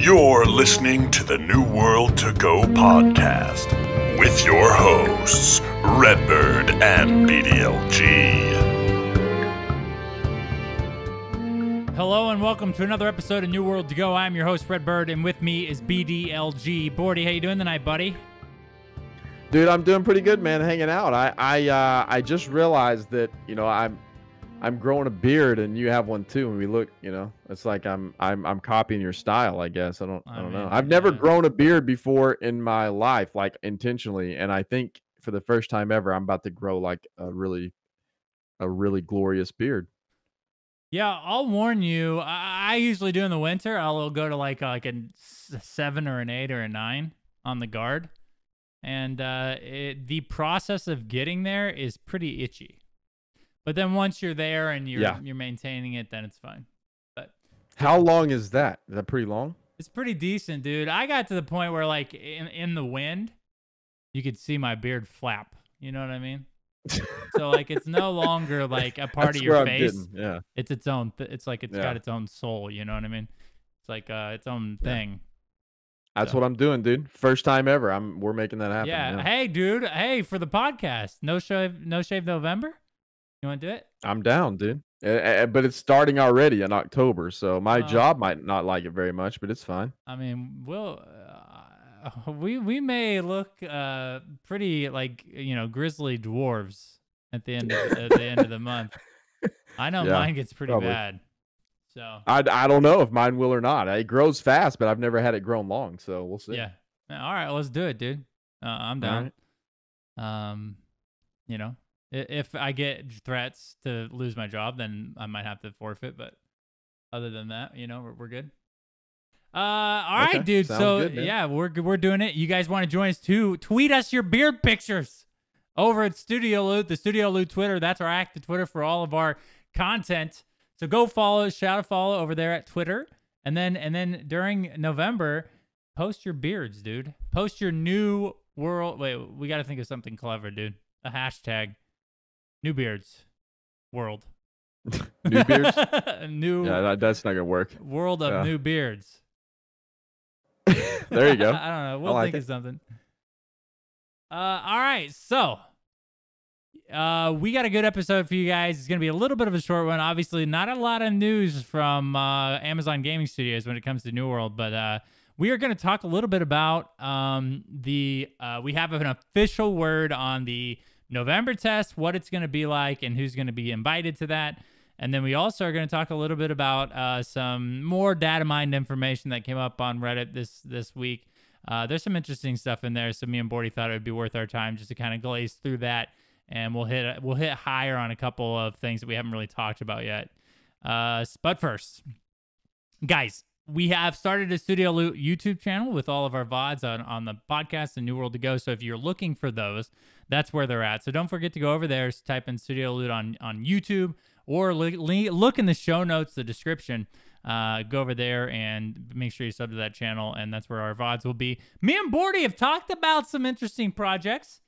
You're listening to the New World to Go podcast with your hosts, Redbyrd and BDLG. Hello and welcome to another episode of New World to Go. I'm your host, Redbyrd, and with me is BDLG. Bordy, how you doing tonight, buddy? Dude, I'm doing pretty good, man. Hanging out. I just realized that I'm growing a beard and you have one too. And we look, it's like I'm copying your style. I guess I don't know. I've never grown a beard before in my life, like intentionally. And I think for the first time ever, I'm about to grow like a really glorious beard. Yeah, I'll warn you. I usually do in the winter. I'll go to like a 7 or an 8 or a 9 on the guard. And the process of getting there is pretty itchy. But then once you're there and you're maintaining it, then it's fine. But how long is that? Is that pretty long? It's pretty decent, dude. I got to the point where like in the wind, you could see my beard flap. You know what I mean? So like it's no longer like a part of your face. Yeah. It's its own. It's like it's got its own soul. You know what I mean? It's like its own thing. That's what I'm doing, dude. First time ever. We're making that happen. Yeah. Hey, dude. Hey, for the podcast, no shave November. You want to do it? I'm down, dude. But it's starting already in October, so my job might not like it very much, but it's fine. I mean, we may look pretty like grizzly dwarves at the end of the month. I know mine gets pretty bad. So I don't know if mine will or not. It grows fast, but I've never had it grown long, so we'll see. Yeah. All right, let's do it, dude. I'm down. Right. If I get threats to lose my job, then I might have to forfeit. But other than that, we're good. All right, dude. Sounds good, yeah, we're doing it. You guys want to join us too? Tweet us your beard pictures over at Studio Loot, the Studio Loot Twitter. That's our active Twitter for all of our content. So go shout a follow over there at Twitter, and then during November, post your beards, dude. Post your new world. Wait, we got to think of something clever, dude. A hashtag. New beards, world. New beards. Yeah, that's not gonna work. World of new beards. There you go. I don't know. We'll think of something. All right, so we got a good episode for you guys. It's gonna be a little bit of a short one. Obviously, not a lot of news from Amazon Gaming Studios when it comes to New World, but we are going to talk a little bit about we have an official word on the November test, what it's going to be like, and who's going to be invited to that. And then we also are going to talk a little bit about some more data mined information that came up on Reddit this week. There's some interesting stuff in there, so me and Bordy thought it would be worth our time just to kind of glaze through that, and we'll hit higher on a couple of things that we haven't really talked about yet. But first, guys, we have started a Studio Loot YouTube channel with all of our VODs on the podcast and New World to Go. So if you're looking for those, that's where they're at. So don't forget to go over there, type in Studio Loot on YouTube, or look in the show notes, the description. Go over there and make sure you sub to that channel, and that's where our VODs will be. Me and Bordy have talked about some interesting projects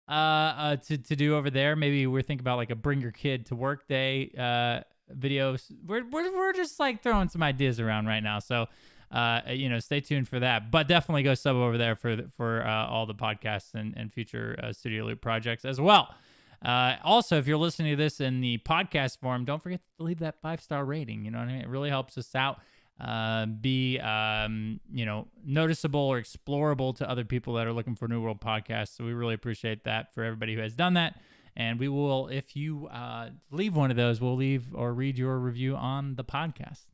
to do over there. Maybe we're thinking about like a bring your kid to work day videos. We're just like throwing some ideas around right now, so stay tuned for that. But definitely go sub over there for all the podcasts and future Studio Loot projects as well. Also, if you're listening to this in the podcast form, don't forget to leave that 5-star rating. You know what I mean? It really helps us out. Be noticeable or explorable to other people that are looking for New World podcasts. So we really appreciate that for everybody who has done that. And we will, if you leave one of those, we'll leave or read your review on the podcast.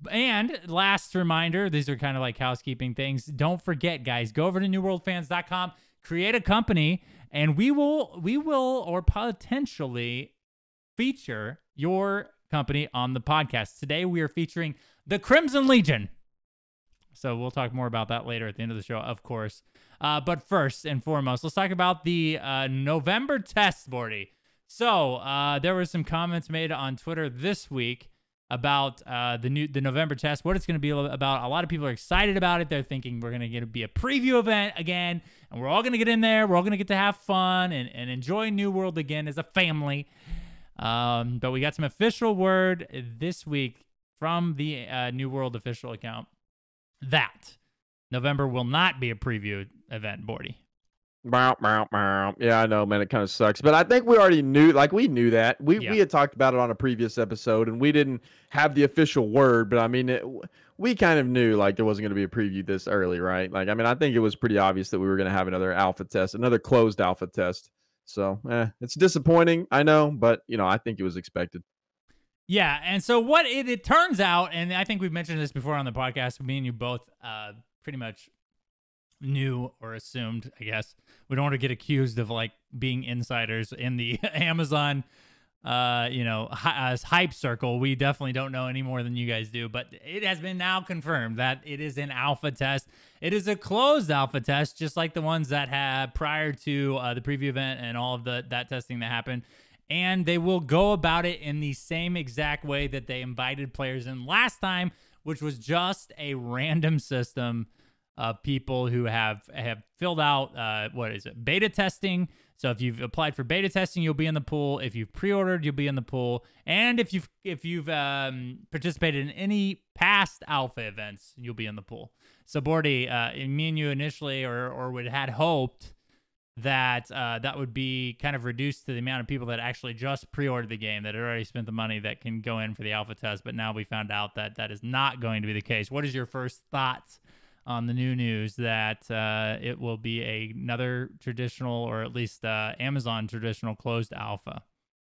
And last reminder, these are kind of like housekeeping things. Don't forget, guys, go over to newworldfans.com, create a company, and we will or potentially feature your company on the podcast. Today, we are featuring the Crimson Legion. So we'll talk more about that later at the end of the show, of course. But first and foremost, let's talk about the November test, Bordy. So there were some comments made on Twitter this week about the November test, what it's going to be about. A lot of people are excited about it. They're thinking we're going to be a preview event again, and we're all going to get in there. We're all going to get to have fun and enjoy New World again as a family. But we got some official word this week from the New World official account. that November will not be a preview event, Bordy. Yeah, I know, man. It kind of sucks, but I think we already knew. Like, we knew that. We had talked about it on a previous episode, and we didn't have the official word. But I mean, we kind of knew like there wasn't going to be a preview this early, right? Like, I mean, I think it was pretty obvious that we were going to have another alpha test, another closed alpha test. So, it's disappointing, I know, but I think it was expected. Yeah, and so what it turns out, and I think we've mentioned this before on the podcast. Me and you both pretty much knew or assumed, I guess. We don't want to get accused of like being insiders in the Amazon hype circle. We definitely don't know any more than you guys do, but it has been now confirmed that it is an alpha test. It is a closed alpha test, just like the ones that had prior to the preview event and all of that testing that happened. And they will go about it in the same exact way that they invited players in last time, which was just a random system of people who have filled out beta testing. So if you've applied for beta testing, you'll be in the pool. If you've pre-ordered, you'll be in the pool. And if you've participated in any past alpha events, you'll be in the pool. So Bordy, me and you initially or had hoped that that would be kind of reduced to the amount of people that actually just pre-ordered the game, that had already spent the money, that can go in for the alpha test. But now we found out that that is not going to be the case. What is your first thoughts on the new news that it will be another traditional, or at least Amazon traditional closed alpha?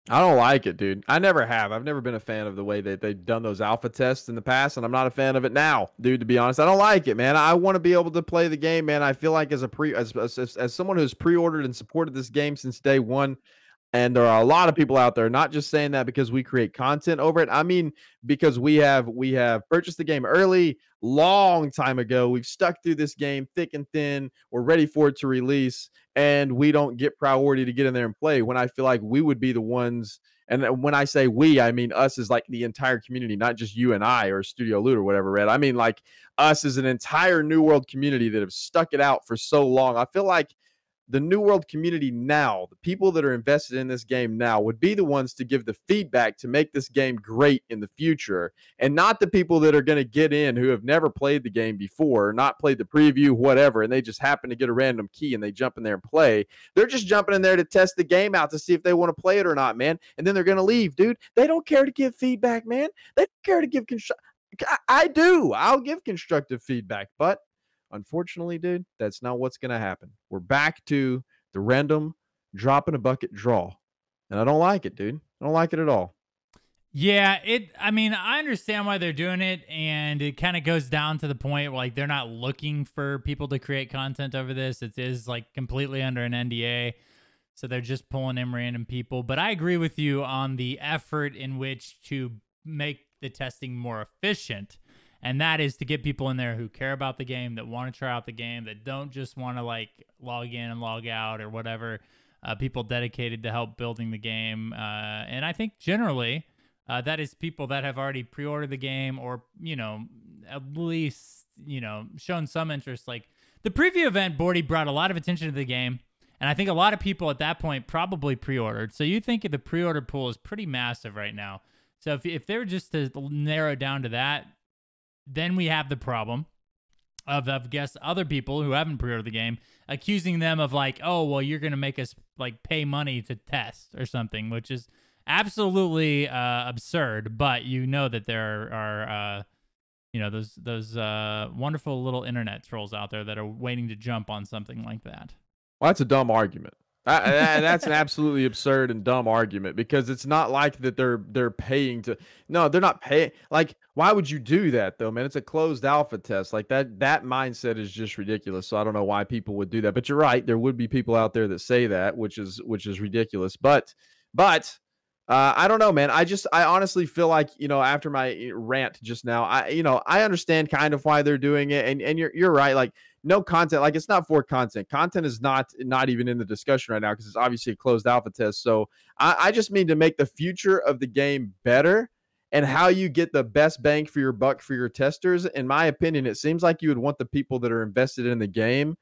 I don't like it, dude. I never have. I've never been a fan of the way that they've done those alpha tests in the past, and I'm not a fan of it now, dude, to be honest. I don't like it, man. I want to be able to play the game, man. I feel like as someone who's pre-ordered and supported this game since day one, and there are a lot of people out there, not just saying that because we create content over it. I mean, because we have purchased the game early, long time ago. We've stuck through this game thick and thin. We're ready for it to release, and we don't get priority to get in there and play, when I feel like we would be the ones. And when I say we, I mean us as like the entire community, not just you and I or Studio Loot or whatever, Red. I mean like us as an entire New World community that have stuck it out for so long. I feel like the New World community now, the people that are invested in this game now, would be the ones to give the feedback to make this game great in the future, and not the people that are going to get in who have never played the game before, not played the preview, whatever, and they just happen to get a random key and they jump in there and play. They're just jumping in there to test the game out to see if they want to play it or not, man, and then they're going to leave, dude. They don't care to give feedback, man. They don't care to give I do. I'll give constructive feedback, but unfortunately, dude, that's not what's going to happen. We're back to the random drop in a bucket draw. And I don't like it, dude. I don't like it at all. Yeah, I mean, I understand why they're doing it, and it kind of goes down to the point where, like, they're not looking for people to create content over this. It is, like, completely under an NDA, so they're just pulling in random people. But I agree with you on the effort in which to make the testing more efficient. And that is to get people in there who care about the game, that want to try out the game, that don't just want to like log in and log out or whatever. People dedicated to help building the game. And I think generally that is people that have already pre-ordered the game, or, at least, shown some interest. Like the preview event, Bordy, brought a lot of attention to the game. And I think a lot of people at that point probably pre-ordered. So you think the pre-order pool is pretty massive right now. So if they were just to narrow down to that, then we have the problem of, I guess, other people who haven't pre-ordered the game accusing them of like, oh, well, you're going to make us like pay money to test or something, which is absolutely absurd. But that there are those wonderful little internet trolls out there that are waiting to jump on something like that. Well, that's a dumb argument. That's an absolutely absurd and dumb argument, because it's not like that they're paying to. No, they're not paying. Like, why would you do that though, man? It's a closed alpha test. Like that mindset is just ridiculous. So I don't know why people would do that. But you're right. There would be people out there that say that, which is ridiculous. But I don't know, man. I honestly feel like, after my rant just now, I understand kind of why they're doing it. And you're right. Like, no content, like it's not for content. Content is not even in the discussion right now, because it's obviously a closed alpha test. So I just mean to make the future of the game better, and how you get the best bang for your buck for your testers. In my opinion, it seems like you would want the people that are invested in the game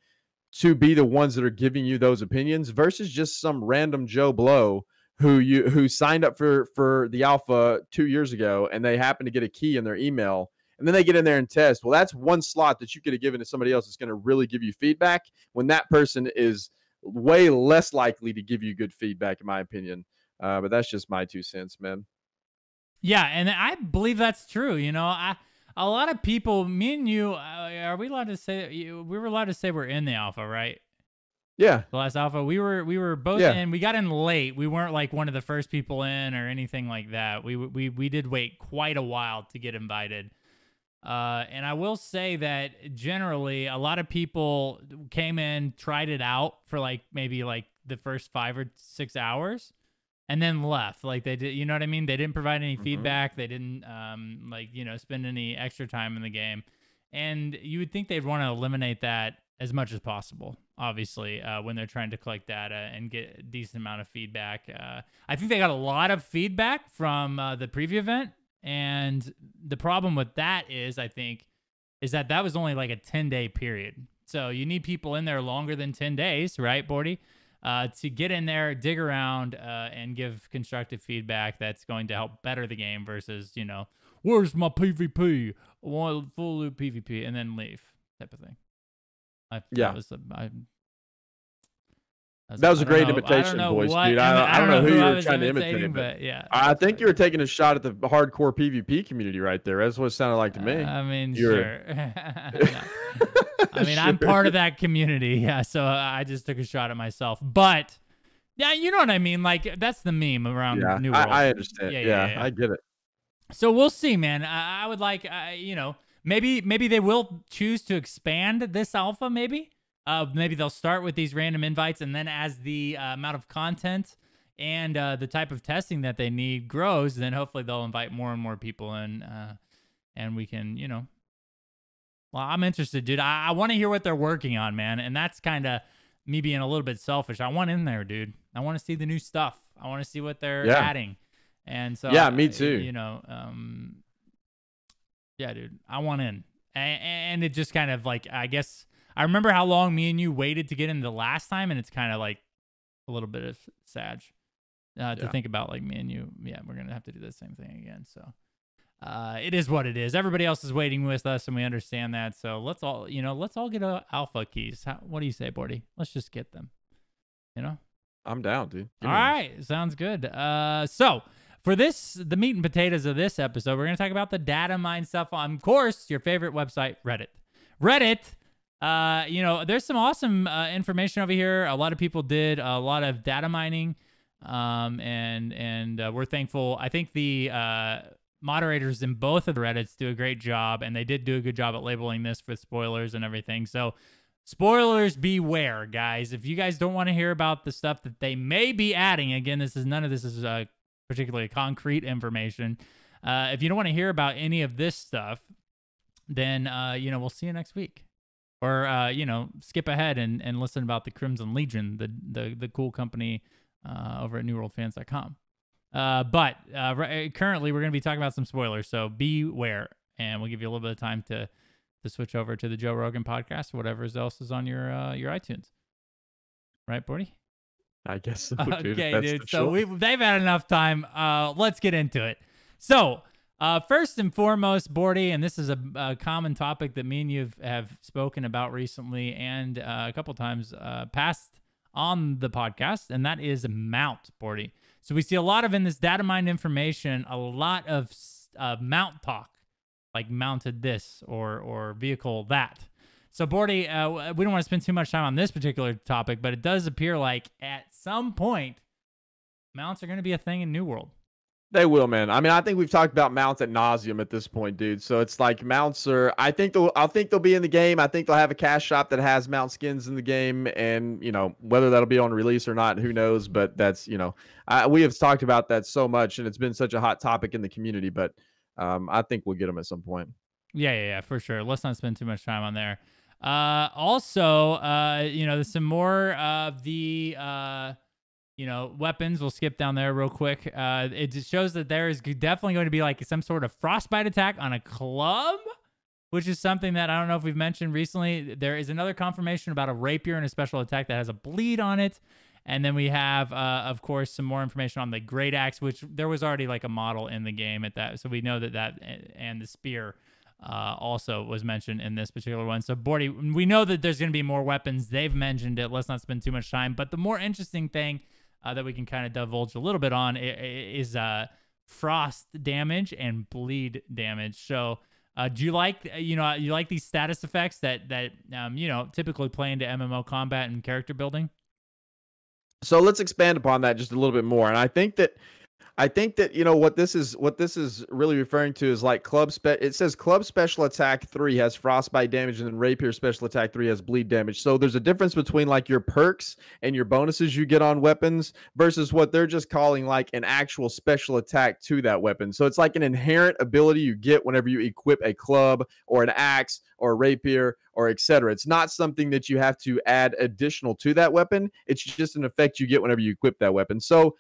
to be the ones that are giving you those opinions, versus just some random Joe Blow who signed up for the alpha 2 years ago, and they happen to get a key in their email, and then they get in there and test. Well, that's one slot that you could have given to somebody else that's going to really give you feedback when that person is way less likely to give you good feedback, in my opinion. But that's just my 2 cents, man. Yeah, and I believe that's true. A lot of people, me and you, are we allowed to say we were allowed to say we're in the alpha, right? Yeah. The last alpha, we were both in. We got in late. We weren't like one of the first people in or anything like that. We did wait quite a while to get invited. And I will say that generally a lot of people came in, tried it out for maybe the first 5 or 6 hours, and then left. Like they did, you know what I mean? They didn't provide any feedback. They didn't spend any extra time in the game. And you would think they'd want to eliminate that as much as possible, obviously, when they're trying to collect data and get a decent amount of feedback. I think they got a lot of feedback from the preview event. And the problem with that is, I think, is that was only like a 10-day period. So you need people in there longer than 10 days, right, Bordy? To get in there, dig around, and give constructive feedback that's going to help better the game versus, where's my PvP? I want full loop PvP, and then leave type of thing. That was a great imitation, boys, dude. I don't know who you were trying to imitate, but yeah. I think you were taking a shot at the hardcore PvP community right there. That's what it sounded like to me. I mean, sure. I mean, I'm part of that community, yeah, so I just took a shot at myself. But, yeah, you know what I mean? Like, that's the meme around New World. I understand. Yeah, I get it. So we'll see, man. I would like, maybe they will choose to expand this alpha, maybe. Maybe they'll start with these random invites, and then as the amount of content and the type of testing that they need grows, then hopefully they'll invite more and more people in, and we can, Well, I'm interested, dude. I want to hear what they're working on, man, and that's kind of me being a little bit selfish. I want in there, dude. I want to see the new stuff. I want to see what they're adding, and so me too. Yeah, dude. I want in, and it just kind of like I guess. I remember how long me and you waited to get in the last time, and it's kind of like a little bit of sad to think about, like me and you. Yeah, we're gonna have to do the same thing again. So it is what it is. Everybody else is waiting with us, and we understand that. So let's all get alpha keys. What do you say, Bordy? Let's just get them. I'm down, dude. All right, sounds good. So for the meat and potatoes of this episode, we're gonna talk about the data mine stuff on, of course, your favorite website, Reddit. There's some awesome information over here. A lot of people did a lot of data mining, and we're thankful. I think the moderators in both of the Reddits do a great job, and they did do a good job at labeling this with spoilers and everything. So spoilers beware, guys. If you guys don't want to hear about the stuff that they may be adding, again, none of this is particularly concrete information. If you don't want to hear about any of this stuff, then we'll see you next week. Or, skip ahead and listen about the Crimson Legion, the cool company over at newworldfans.com. But currently, we're going to be talking about some spoilers, so beware. And we'll give you a little bit of time to switch over to the Joe Rogan podcast or whatever else is on your iTunes. Right, Bordy? I guess so, dude. Okay, dude. So they've had enough time. Let's get into it. So... first and foremost, Bordy, and this is a common topic that me and you have spoken about recently and a couple times past on the podcast, and that is mount, Bordy. So we see a lot of in this data mine information, a lot of mount talk, like mounted this or vehicle that. So Bordy, we don't want to spend too much time on this particular topic, but it does appear like at some point, mounts are going to be a thing in New World. They will, man. I mean, I think we've talked about mounts ad nauseum at this point, dude. So it's like mounts are. I think they'll be in the game. I think they'll have a cash shop that has mount skins in the game, and whether that'll be on release or not, who knows? But that's we have talked about that so much, and it's been such a hot topic in the community. But I think we'll get them at some point. Yeah, for sure. Let's not spend too much time on there. Also, there's some more of the. Weapons. We'll skip down there real quick. It just shows that there is definitely going to be like some sort of frostbite attack on a club, which is something that I don't know if we've mentioned recently. There is another confirmation about a rapier and a special attack that has a bleed on it. And then we have, of course, some more information on the great axe, which there was already like a model in the game at that. So we know that and the spear also was mentioned in this particular one. So, Bordy, we know that there's going to be more weapons. They've mentioned it. Let's not spend too much time. But the more interesting thing that we can kind of divulge a little bit on is frost damage and bleed damage. So, do you like, you like these status effects that typically play into MMO combat and character building? So let's expand upon that just a little bit more. And I think that what this is really referring to is like it says Club Special Attack 3 has frostbite damage, and then Rapier Special Attack 3 has bleed damage. So there's a difference between like your perks and your bonuses you get on weapons versus what they're just calling like an actual special attack to that weapon. So it's like an inherent ability you get whenever you equip a club or an axe or a rapier or etc. It's not something that you have to add additional to that weapon. It's just an effect you get whenever you equip that weapon. So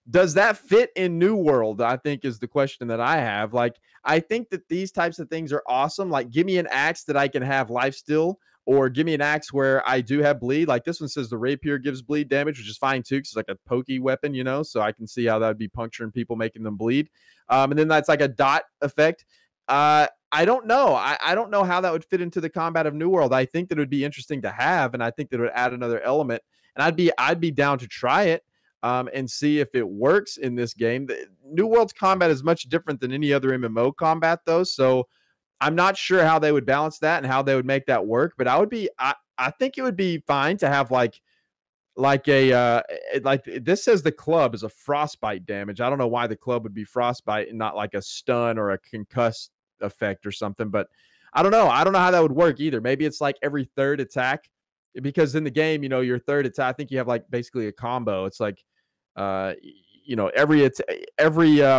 does that fit in New World? I think is the question that I have. Like, I think that these types of things are awesome. Like, give me an axe that I can have life steal, or give me an axe where I do have bleed. Like this one says the rapier gives bleed damage, which is fine too, because it's like a pokey weapon, so I can see how that would be puncturing people, making them bleed. And then that's like a dot effect. I don't know. I don't know how that would fit into the combat of New World. I think that it would be interesting to have, and I think that it would add another element. And I'd be down to try it. And see if it works in this game. The New World's combat is much different than any other MMO combat, though. So I'm not sure how they would balance that and how they would make that work. But I think it would be fine to have like this says the club is a frostbite damage. I don't know why the club would be frostbite and not like a stun or a concuss effect or something. But I don't know. I don't know how that would work either. Maybe it's like every third attack. Because in the game, your third attack, I think you have like basically a combo. It's like, every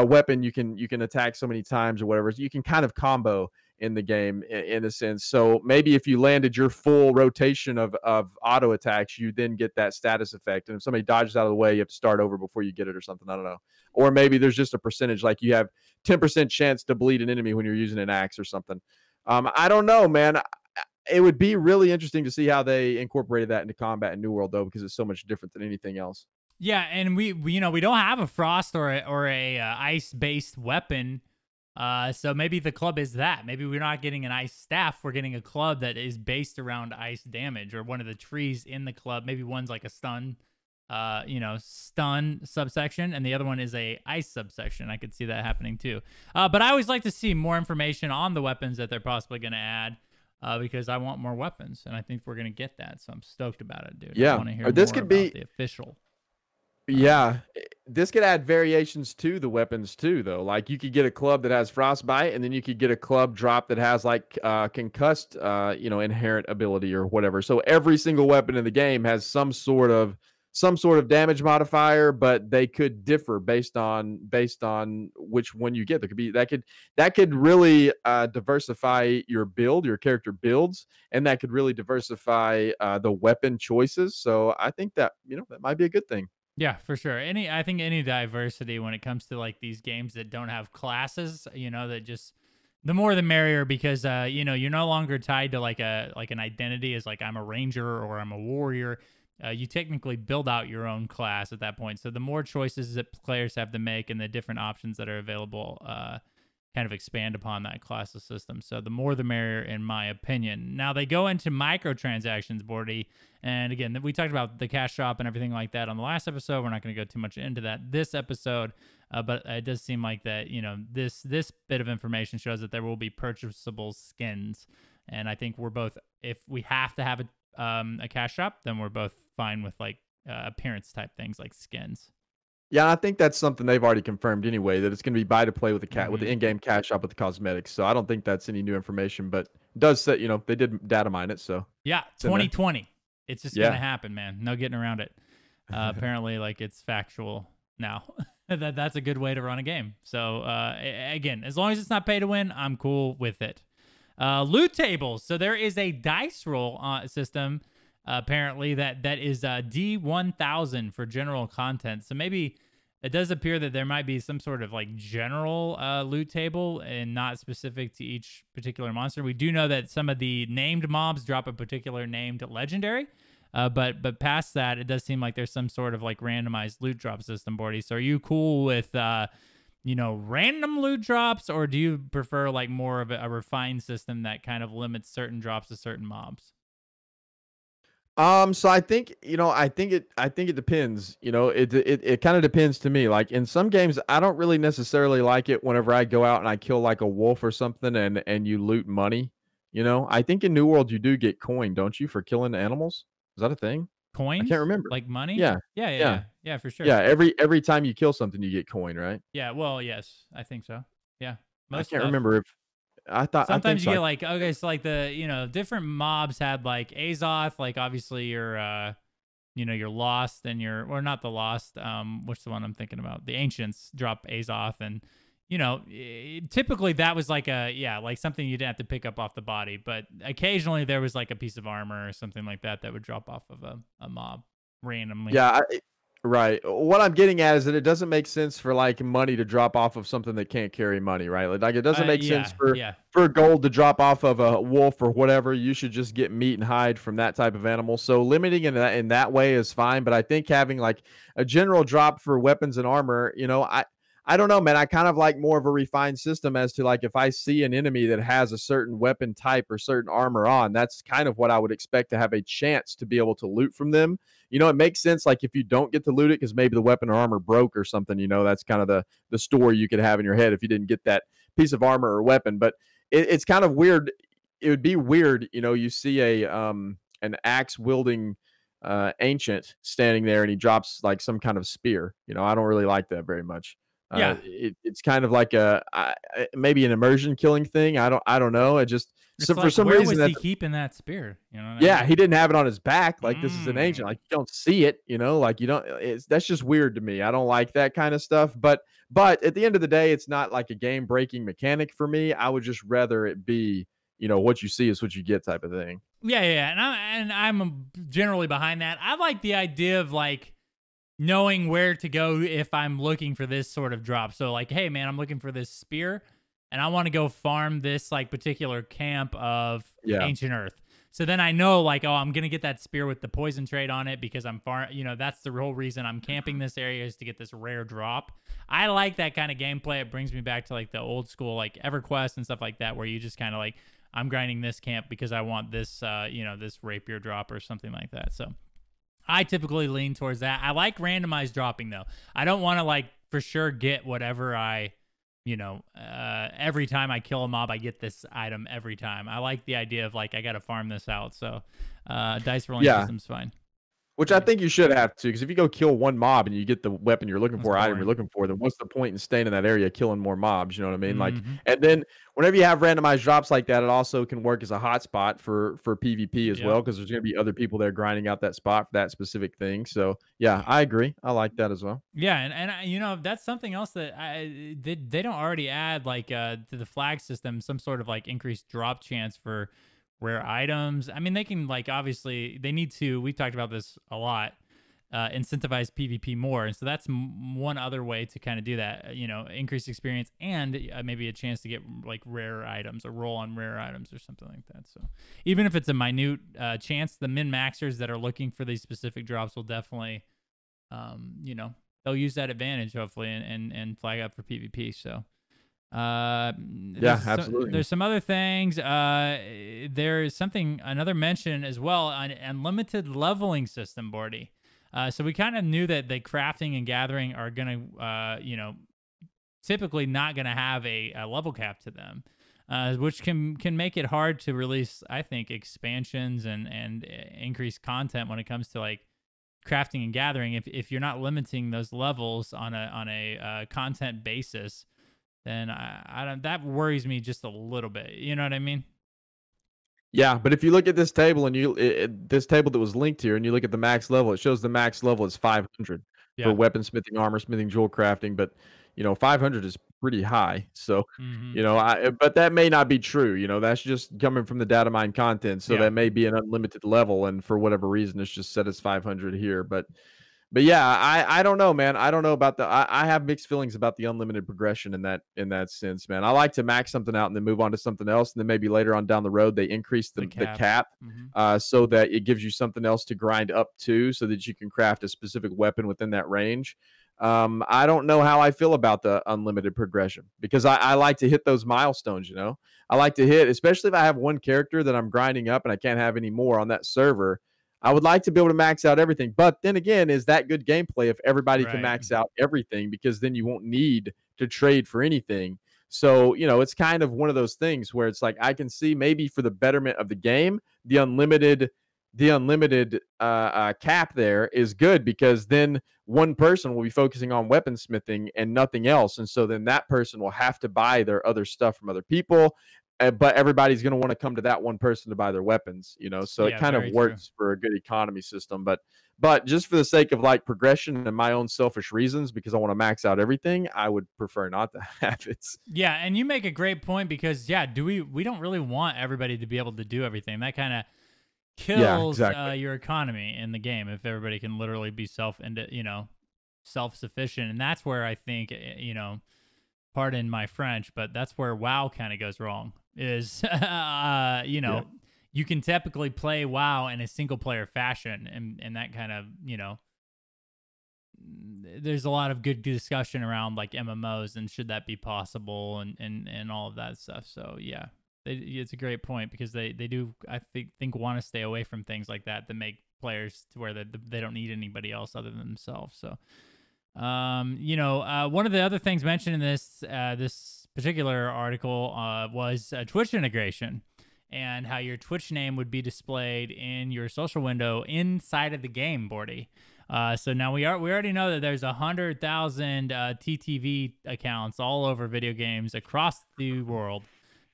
weapon you can attack so many times or whatever. You can kind of combo in the game in a sense. So maybe if you landed your full rotation of auto attacks, you then get that status effect. And if somebody dodges out of the way, you have to start over before you get it or something. I don't know. Or maybe there's just a percentage, like you have 10% chance to bleed an enemy when you're using an axe or something. I don't know, man. It would be really interesting to see how they incorporated that into combat in New World, though, because it's so much different than anything else. Yeah, and we don't have a frost or a ice based weapon, so maybe the club is that. Maybe we're not getting an ice staff. We're getting a club that is based around ice damage, or one of the trees in the club. Maybe one's like a stun subsection, and the other one is a ice subsection. I could see that happening too. But I always like to see more information on the weapons that they're possibly going to add. Because I want more weapons, and I think we're gonna get that. So I'm stoked about it, dude. Yeah, I want to hear or this more could about be the official. Yeah, this could add variations to the weapons too, though. Like you could get a club that has frostbite, and then you could get a club drop that has like concussed, inherent ability or whatever. So every single weapon in the game has some sort of damage modifier, but they could differ based on which one you get. There could be that could really diversify your build, your character builds, and that could really diversify the weapon choices. So I think that that might be a good thing. Yeah, for sure. I think any diversity when it comes to like these games that don't have classes, that just the more the merrier, because you're no longer tied to like an identity as like I'm a ranger or I'm a warrior. You technically build out your own class at that point. So the more choices that players have to make and the different options that are available kind of expand upon that class of system. So the more the merrier, in my opinion. Now they go into microtransactions, Bordy. And again, we talked about the cash shop and everything like that on the last episode. We're not going to go too much into that this episode. But it does seem like that, this bit of information shows that there will be purchasable skins. And I think we're both, if we have to have a cash shop, then we're both fine with like appearance type things like skins. Yeah, I think that's something they've already confirmed anyway, that it's going to be buy to play with the with the in-game cash shop with the cosmetics. So I don't think that's any new information, but it does say, they did data mine it. So yeah, 2020. It's just going to happen, man. No getting around it. Apparently, like it's factual now. That's a good way to run a game. So again, as long as it's not pay to win, I'm cool with it. Loot tables. So there is a dice roll system apparently that is D1000 for general content. So maybe it does appear that there might be some sort of like general loot table and not specific to each particular monster. We do know that some of the named mobs drop a particular named legendary. But past that, it does seem like there's some sort of like randomized loot drop system, Bordy. So are you cool with random loot drops, or do you prefer like more of a refined system that kind of limits certain drops to certain mobs? So I think, I think it depends. It kind of depends to me. Like in some games, I don't really necessarily like it whenever I go out and I kill like a wolf or something and you loot money. I think in New World you do get coin, don't you, for killing animals? Is that a thing? I Coins? can't remember. Like money? Yeah. Yeah, yeah, Yeah. yeah. Yeah, for sure. Yeah, every time you kill something you get coin, right? Yeah, well, yes, I think so. Yeah. I Most can't stuff. remember if I think Sometimes you so. get like, okay, so like different mobs had like Azoth, like obviously you're lost and or not the lost, what's the one I'm thinking about? The ancients drop Azoth, and typically that was like like something you didn't have to pick up off the body, but occasionally there was like a piece of armor or something like that would drop off of a mob randomly. Yeah, right. What I'm getting at is that it doesn't make sense for like money to drop off of something that can't carry money, right? Like it doesn't make sense Yeah. for gold to drop off of a wolf or whatever. You should just get meat and hide from that type of animal. So limiting in that way is fine, but I think having like a general drop for weapons and armor, I don't know, man. I kind of like more of a refined system as to like if I see an enemy that has a certain weapon type or certain armor on, that's kind of what I would expect to have a chance to be able to loot from them. It makes sense. Like if you don't get to loot it because maybe the weapon or armor broke or something, that's kind of the story you could have in your head if you didn't get that piece of armor or weapon. But it's kind of weird. It would be weird, you see an axe wielding ancient standing there and he drops like some kind of spear. I don't really like that very much. Yeah. It's kind of like maybe an immersion killing thing. I don't know. It just for some where reason was he keeping that spear? He didn't have it on his back. Like this is an ancient. Like you don't see it. Like you don't. That's just weird to me. I don't like that kind of stuff. But at the end of the day, it's not like a game breaking mechanic for me. I would just rather it be what you see is what you get type of thing. Yeah. And I'm generally behind that. I like the idea of like knowing where to go if I'm looking for this sort of drop. So like, hey man, I'm looking for this spear and I want to go farm this like particular camp of ancient earth. So then I know like, oh, I'm going to get that spear with the poison trait on it because I'm that's the whole reason I'm camping this area is to get this rare drop. I like that kind of gameplay. It brings me back to like the old school, like EverQuest and stuff like that, where you just kind of like, I'm grinding this camp because I want this, this rapier drop or something like that. So I typically lean towards that. I like randomized dropping though. I don't want to like for sure get whatever I, every time I kill a mob, I get this item every time. I like the idea of like, I got to farm this out. So dice rolling system's fine. Which I think you should have to, because if you go kill one mob and you get the weapon you're looking for, item you're looking for, then what's the point in staying in that area killing more mobs? You know what I mean? Like, and then whenever you have randomized drops like that, it also can work as a hotspot for PvP as well, because there's going to be other people there grinding out that spot for that specific thing. So yeah, I agree. I like that as well. Yeah, and that's something else that they don't already add like to the flag system, some sort of like increased drop chance for rare items. I mean, they can like obviously they need to. We've talked about this a lot. Incentivize PvP more, and so that's one other way to kind of do that. Increase experience and maybe a chance to get like rare items or roll on rare items or something like that. So even if it's a minute chance, the min maxers that are looking for these specific drops will definitely, they'll use that advantage hopefully and flag up for PvP. So. Absolutely. There's some other things. There's another mention as well on unlimited leveling system, Bordy. So we kind of knew that the crafting and gathering are gonna, typically not gonna have a level cap to them, which can make it hard to release, I think, expansions and increase content when it comes to like crafting and gathering. If you're not limiting those levels on a content basis, then I don't. That worries me just a little bit. You know what I mean? Yeah, but if you look at this table and this table that was linked here, and you look at the max level, it shows the max level is 500 for weaponsmithing, armor smithing, jewel crafting. But 500 is pretty high. So but that may not be true. That's just coming from the data mine content. So that may be an unlimited level, and for whatever reason, it's just set as 500 here. But yeah, I don't know, man. I don't know about I have mixed feelings about the unlimited progression in that sense, man. I like to max something out and then move on to something else, and then maybe later on down the road they increase the cap so that it gives you something else to grind up to, so that you can craft a specific weapon within that range. I don't know how I feel about the unlimited progression because I like to hit those milestones, you know. I like to hit, especially if I have one character that I'm grinding up and I can't have any more on that server. I would like to be able to max out everything. But then again, is that good gameplay if everybody can Right. max out everything? Because then you won't need to trade for anything. So, you know, it's kind of one of those things where it's like I can see maybe for the betterment of the game, the unlimited cap there is good because then one person will be focusing on weaponsmithing and nothing else, and so then that person will have to buy their other stuff from other people, but everybody's going to want to come to that one person to buy their weapons, you know. So it Yeah, kind of very works for a good economy system, but just for the sake of like progression and my own selfish reasons, because I want to max out everything, I would prefer not to have it. Yeah, and you make a great point because we don't really want everybody to be able to do everything. That kind of kills exactly. your economy in the game if everybody can literally be self-sufficient, and that's where I think pardon my French, but that's where WoW kind of goes wrong. Is Yeah. you can typically play WoW in a single player fashion, and that kind of there's a lot of good discussion around like MMOs and should that be possible and all of that stuff. So yeah, it's a great point because they do I think want to stay away from things like that make players to where they don't need anybody else other than themselves. So one of the other things mentioned in this particular article was Twitch integration and how your Twitch name would be displayed in your social window inside of the game, Bordy. So now we already know that there's 100,000 TTV accounts all over video games across the world.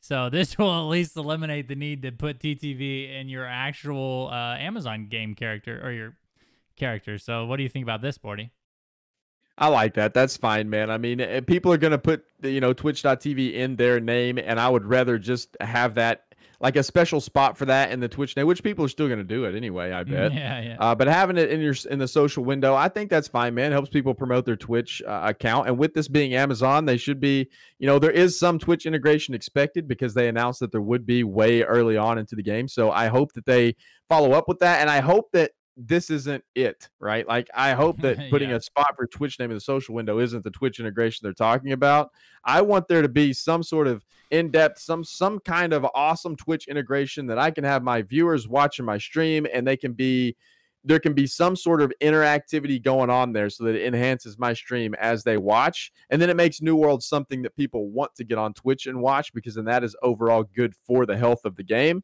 So this will at least eliminate the need to put TTV in your actual Amazon game character or your character. So what do you think about this, Bordy? I like that. That's fine, man. I mean, people are going to put, twitch.tv in their name, and I would rather just have that like a special spot for that in the Twitch name, which people are still going to do it anyway, I bet. Yeah. But having it in the social window, I think that's fine, man. It helps people promote their Twitch account. And with this being Amazon, they should be, there is some Twitch integration expected because they announced that there would be way early on into the game. So I hope that they follow up with that. And I hope that this isn't it, right? Like, I hope that putting Yeah. a spot for Twitch name in the social window isn't the Twitch integration they're talking about. I want there to be some sort of in-depth, some kind of awesome Twitch integration that I can have my viewers watching my stream, and there can be some sort of interactivity going on there so that it enhances my stream as they watch. And then it makes New World something that people want to get on Twitch and watch, because then that is overall good for the health of the game.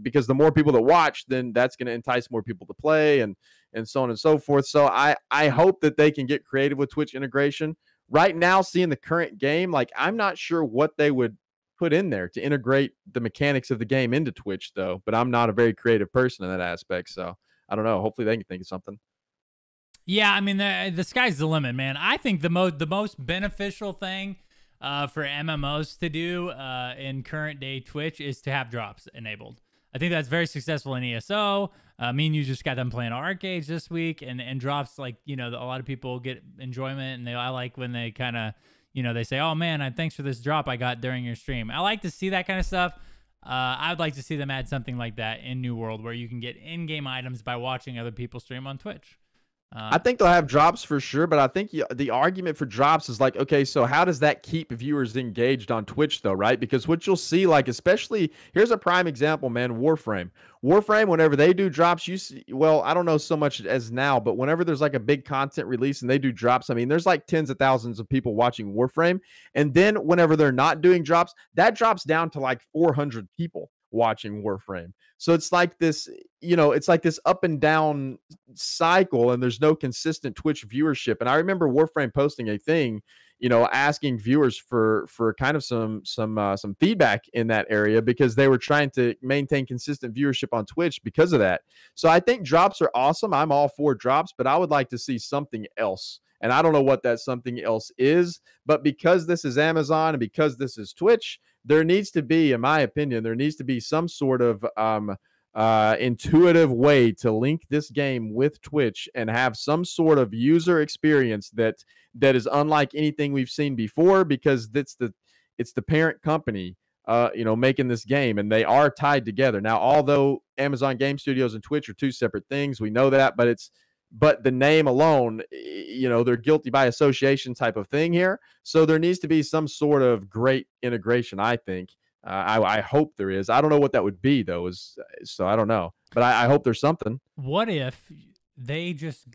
Because the more people that watch, then that's going to entice more people to play and so on and so forth. So I hope that they can get creative with Twitch integration. Right now, seeing the current game, like, I'm not sure what they would put in there to integrate the mechanics of the game into Twitch, though. But I'm not a very creative person in that aspect, so I don't know. Hopefully they can think of something. Yeah, I mean, the sky's the limit, man. I think the most beneficial thing for MMOs to do in current day Twitch is to have drops enabled. I think that's very successful in ESO. Me and you just got done playing arcades this week, and drops, like, a lot of people get enjoyment, and I like when they kind of, they say, oh man, thanks for this drop I got during your stream. I like to see that kind of stuff. I would like to see them add something like that in New World where you can get in-game items by watching other people stream on Twitch. I think they'll have drops for sure, but I think the argument for drops is like, okay, so how does that keep viewers engaged on Twitch, though, right? Because what you'll see, like, especially, here's a prime example, man, Warframe. Warframe, whenever they do drops, you see, well, I don't know so much as now, but whenever there's like a big content release and they do drops, I mean, there's like tens of thousands of people watching Warframe. And then whenever they're not doing drops, that drops down to like 400 people watching Warframe. So it's like this, it's like this up and down cycle, and there's no consistent Twitch viewership. And I remember Warframe posting a thing, asking viewers for kind of some feedback in that area, because they were trying to maintain consistent viewership on Twitch because of that. So I think drops are awesome. I'm all for drops, but I would like to see something else. And I don't know what that something else is, but because this is Amazon and because this is Twitch, there needs to be, in my opinion, some sort of intuitive way to link this game with Twitch and have some sort of user experience that is unlike anything we've seen before, because it's the parent company making this game, and they are tied together. Now, although Amazon Game Studios and Twitch are two separate things, we know that, but but the name alone, they're guilty by association type of thing here. So there needs to be some sort of great integration, I think. I hope there is. I don't know what that would be, though, so I don't know. But I hope there's something. What if they just,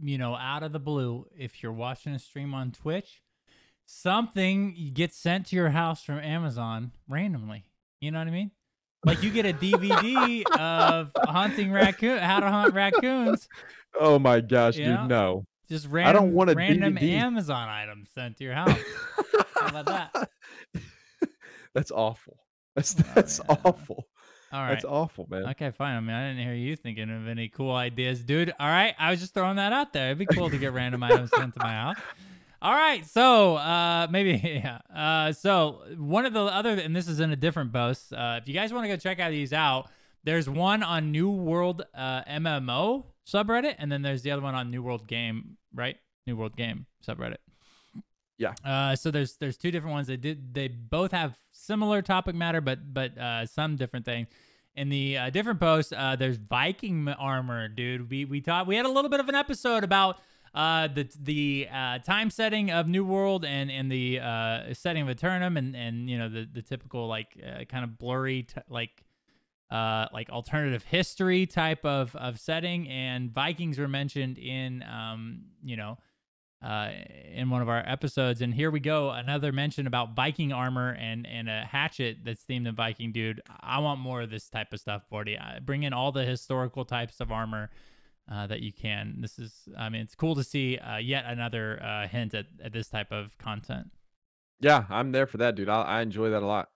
out of the blue, if you're watching a stream on Twitch, something gets sent to your house from Amazon randomly? You know what I mean? Like you get a DVD of how to hunt raccoons. Oh my gosh, dude, no. Just random, I don't want a random DVD. Amazon items sent to your house. How about that? That's awful. That's awful. All right. That's awful, man. Okay, fine. I mean, I didn't hear you thinking of any cool ideas, dude. All right. I was just throwing that out there. It'd be cool to get random items sent to my house. All right. So maybe, yeah. So one of the other, and this is in a different post. If you guys want to go check these out, there's one on New World MMO subreddit, and then there's the other one on New World Game, right? New World Game subreddit. Yeah. So there's two different ones. They both have similar topic matter, but some different things. In the different posts, there's Viking armor, dude. We had a little bit of an episode about the time setting of New World and the setting of Eternum and the typical kind of blurry like alternative history type of setting, and Vikings were mentioned in in one of our episodes. And here we go, another mention about Viking armor and a hatchet that's themed in Viking, dude. I want more of this type of stuff, Bordy. Bring in all the historical types of armor that you can. It's cool to see yet another hint at this type of content. Yeah, I'm there for that, dude. I enjoy that a lot.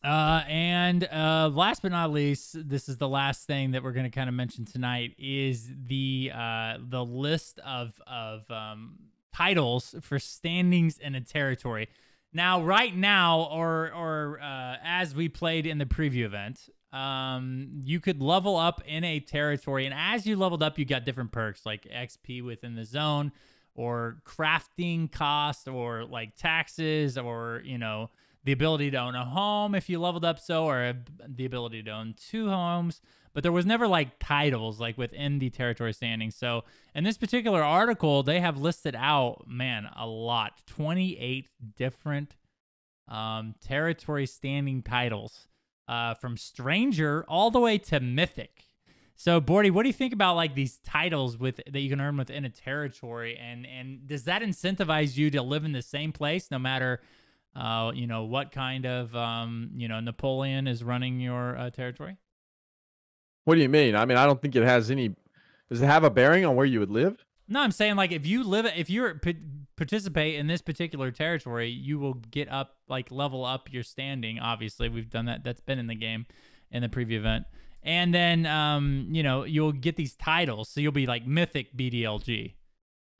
And last but not least, this is the last thing that we're going to kind of mention tonight, is the list of titles for standings in a territory. Now, right now, or as we played in the preview event, you could level up in a territory, and as you leveled up, you got different perks like XP within the zone, or crafting cost, or like taxes, or the ability to own a home if you leveled up, or the ability to own 2 homes. But there was never like titles like within the territory standing. So in this particular article, they have listed out, a lot, 28 different territory standing titles, from stranger all the way to mythic. So Bordy, what do you think about like these titles that you can earn within a territory, and does that incentivize you to live in the same place no matter what kind of Napoleon is running your territory? What do you mean? I don't think it has any. Does it have a bearing on where you would live? No, I'm saying like if you participate in this particular territory, you will get up, like level up your standing. Obviously, we've done that. That's been in the game in the preview event. And then you'll get these titles. So you'll be like mythic BDLG.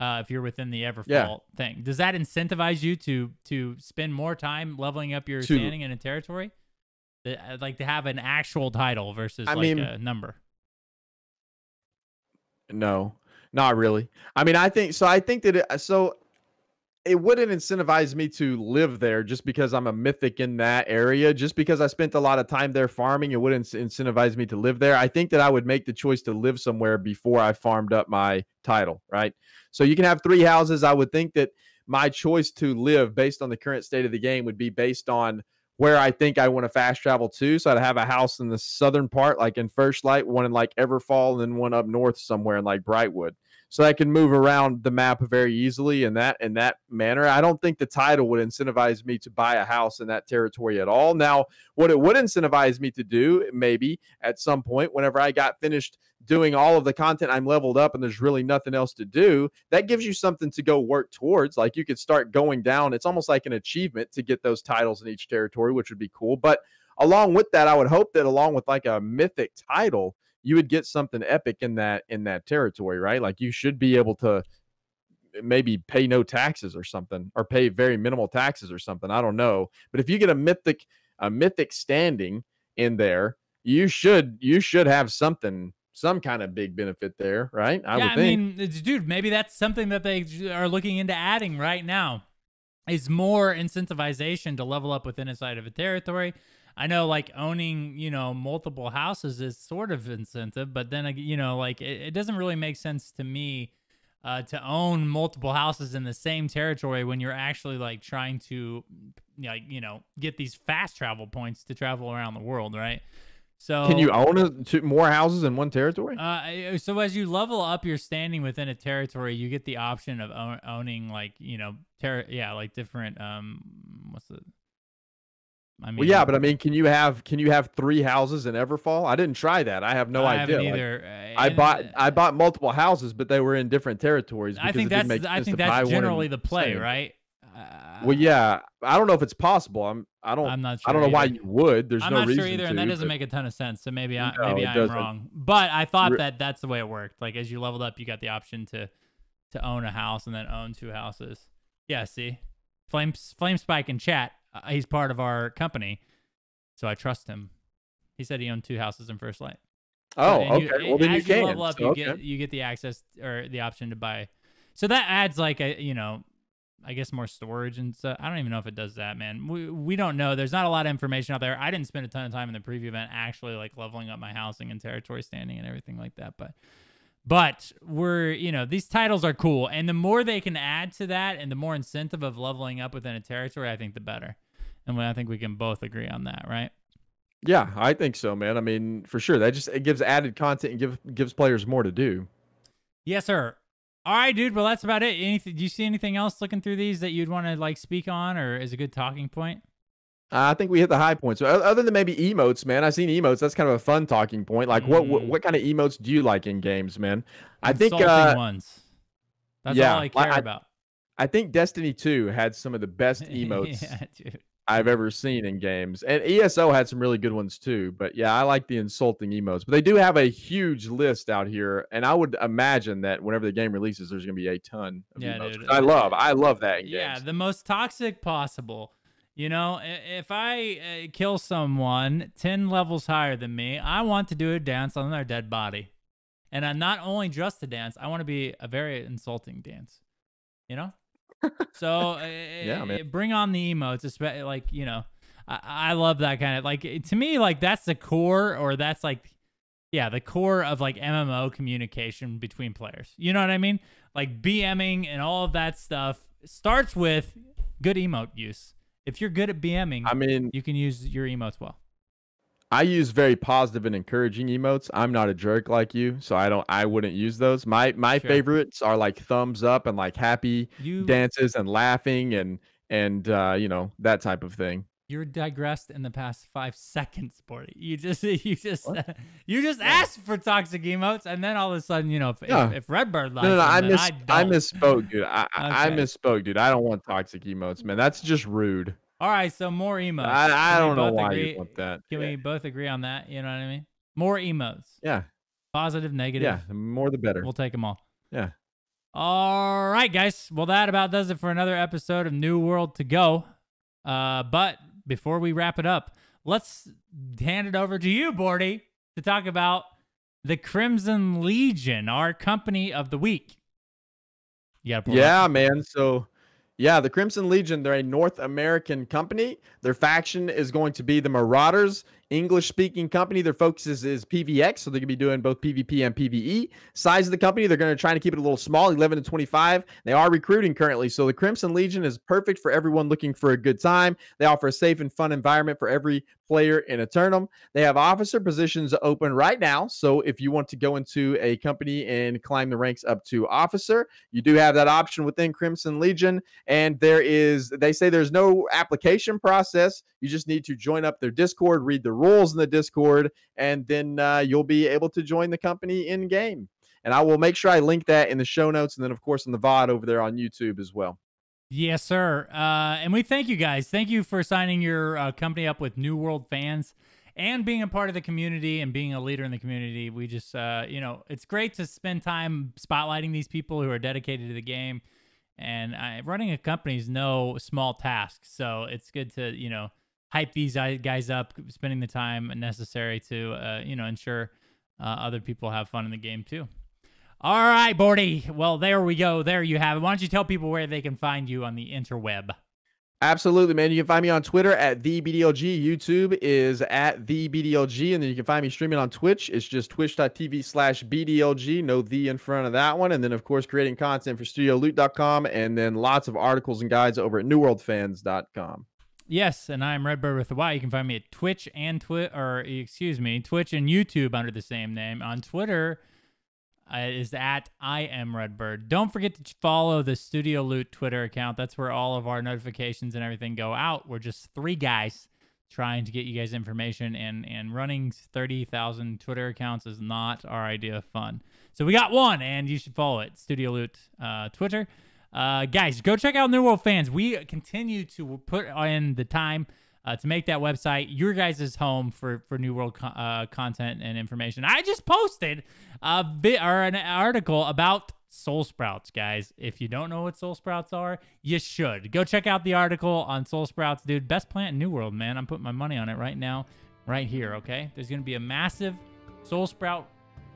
If you're within the Everfall thing. Does that incentivize you to spend more time leveling up your standing in a territory? Like to have an actual title versus a number? No, not really. I think that it wouldn't incentivize me to live there just because I'm a mythic in that area. Just because I spent a lot of time there farming, it wouldn't incentivize me to live there. I think that I would make the choice to live somewhere before I farmed up my title, right? So you can have 3 houses. I would think that my choice to live based on the current state of the game would be based on where I think I want to fast travel to. So I'd have a house in the southern part, like in First Light, one in like Everfall, and then one up north somewhere in like Brightwood. So I can move around the map very easily in that manner. I don't think the title would incentivize me to buy a house in that territory at all. Now, what it would incentivize me to do, maybe at some point, whenever I got finished doing all of the content, I'm leveled up and there's really nothing else to do, that gives you something to go work towards. Like you could start going down. It's almost like an achievement to get those titles in each territory, which would be cool. But along with that, I would hope that along with like a mythic title, you would get something epic in that territory, right? Like you should be able to maybe pay no taxes or something, or pay very minimal taxes or something. I don't know. But if you get a mythic standing in there, you should have some kind of big benefit there, right? I would think. Dude, maybe that's something that they are looking into adding right now, is more incentivization to level up within inside of a territory. I know like owning, multiple houses is sort of incentive, but then, like it doesn't really make sense to me to own multiple houses in the same territory when you're actually like trying to, get these fast travel points to travel around the world, right? So Can you own more houses in one territory? So as you level up your standing within a territory, you get the option of owning like, like different, what's it? I mean, Well, yeah, but I mean, can you have 3 houses in Everfall? I didn't try that. I have no idea. Haven't either. I bought multiple houses, but they were in different territories. I think that's generally the play, right? Well, yeah, I don't know if it's possible. I don't know why you would. There's no reason to. I'm not sure either, and that doesn't make a ton of sense. So maybe I'm wrong. But I thought that's the way it worked. Like as you leveled up, you got the option to own a house and then own 2 houses. Yeah, see, Flame Spike in chat. He's part of our company, so I trust him. He said he owned 2 houses in First Light. Oh, okay. Well, then you can. Level up, you get the access or the option to buy. So that adds like I guess more storage and stuff. I don't even know if it does that, man. We don't know. There's not a lot of information out there. I didn't spend a ton of time in the preview event actually like leveling up my housing and territory standing and everything like that. But we're, these titles are cool. And the more they can add to that and the more incentive of leveling up within a territory, I think the better. And I think we can both agree on that, right? Yeah, I think so, man. I mean, for sure. It gives added content and gives players more to do. Yes, sir. All right, dude. Well, that's about it. Do you see anything else looking through these that you'd want to like speak on or is a good talking point? I think we hit the high points. So other than maybe emotes, man, I've seen emotes. That's kind of a fun talking point. Like, what kind of emotes do you like in games, man? I think ones. That's all I care about. I think Destiny 2 had some of the best emotes I've ever seen in games, and ESO had some really good ones too. But yeah, I like the insulting emotes. But they do have a huge list out here, and I would imagine that whenever the game releases, there's going to be a ton of emotes. Dude, I love that in games. Yeah, the most toxic possible. If I kill someone 10 levels higher than me, I want to do a dance on their dead body. And I'm not only just a dance, I want to be a very insulting dance. So yeah, man. Bring on the emotes, especially like, I love that kind of like, to me, like that's the core or that's like, the core of like MMO communication between players. You know what I mean? Like BMing and all of that stuff starts with good emote use. If you're good at BMing, I mean, you can use your emotes well. I use very positive and encouraging emotes. I'm not a jerk like you, so I wouldn't use those. My favorites are like thumbs up and like happy dances and laughing and that type of thing. You're digressed in the past 5 seconds, Bordy. You just asked for toxic emotes, and then all of a sudden, if Redbird likes I misspoke, dude. I misspoke, dude. I don't want toxic emotes, man. That's just rude. All right, so more emotes. I don't know why you want that. Can we both agree on that? You know what I mean? More emotes. Yeah. Positive, negative. Yeah, the more the better. We'll take them all. Yeah. All right, guys. Well, that about does it for another episode of New World to Go. But before we wrap it up, let's hand it over to you, Bordy, to talk about the Crimson Legion, our company of the week. Yeah, man. So, yeah, the Crimson Legion, they're a North American company. Their faction is going to be the Marauders, English-speaking company. Their focus is PvX, so they're going to be doing both PvP and PvE. Size of the company, they're going to try to keep it a little small, 11 to 25. They are recruiting currently, so the Crimson Legion is perfect for everyone looking for a good time. They offer a safe and fun environment for every player in Eternum. They have officer positions open right now, so if you want to go into a company and climb the ranks up to officer, you do have that option within Crimson Legion, and they say there's no application process. You just need to join up their Discord, read the rules in the Discord, and then you'll be able to join the company in game. And I will make sure I link that in the show notes, and then of course in the VOD over there on YouTube as well. Yes, sir. And we thank you guys. Thank you for signing your company up with New World fans and being a part of the community and being a leader in the community. We just, it's great to spend time spotlighting these people who are dedicated to the game. And running a company is no small task. So it's good to, hype these guys up, spending the time necessary to, ensure other people have fun in the game too. All right, Bordy. Well, there we go. There you have it. Why don't you tell people where they can find you on the interweb? Absolutely, man. You can find me on Twitter at the BDLG. YouTube is at the BDLG, and then you can find me streaming on Twitch. It's just twitch.tv/BDLG. No the in front of that one. And then, of course, creating content for StudioLoot.com, and then lots of articles and guides over at NewWorldFans.com. Yes, and I'm Redbird with a Y. You can find me at Twitch and Twitch and YouTube under the same name. On Twitter is at I am Redbird. Don't forget to follow the Studio Loot Twitter account. That's where all of our notifications and everything go out. We're just 3 guys trying to get you guys information, and running 30,000 Twitter accounts is not our idea of fun. So we got one, and you should follow it. Studio Loot Twitter. Guys, go check out New World Fans. We continue to put in the time to make that website your guys' home for New World content and information. I just posted an article about Soul Sprouts, guys. If you don't know what Soul Sprouts are, you should. Go check out the article on Soul Sprouts, dude. Best plant in New World, man. I'm putting my money on it right now, right here, okay? There's going to be a massive Soul Sprout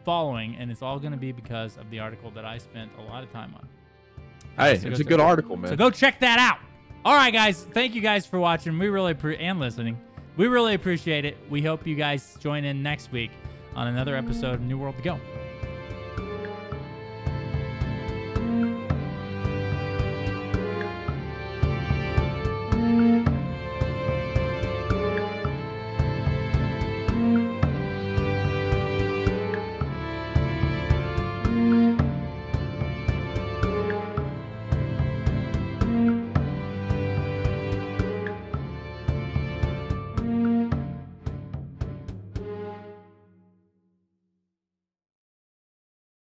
following, and it's all going to be because of the article that I spent a lot of time on. Hey, it's a good article, man. So go check that out. All right, guys. Thank you guys for watching. We really and listening. We really appreciate it. We hope you guys join in next week on another episode of New World to Go.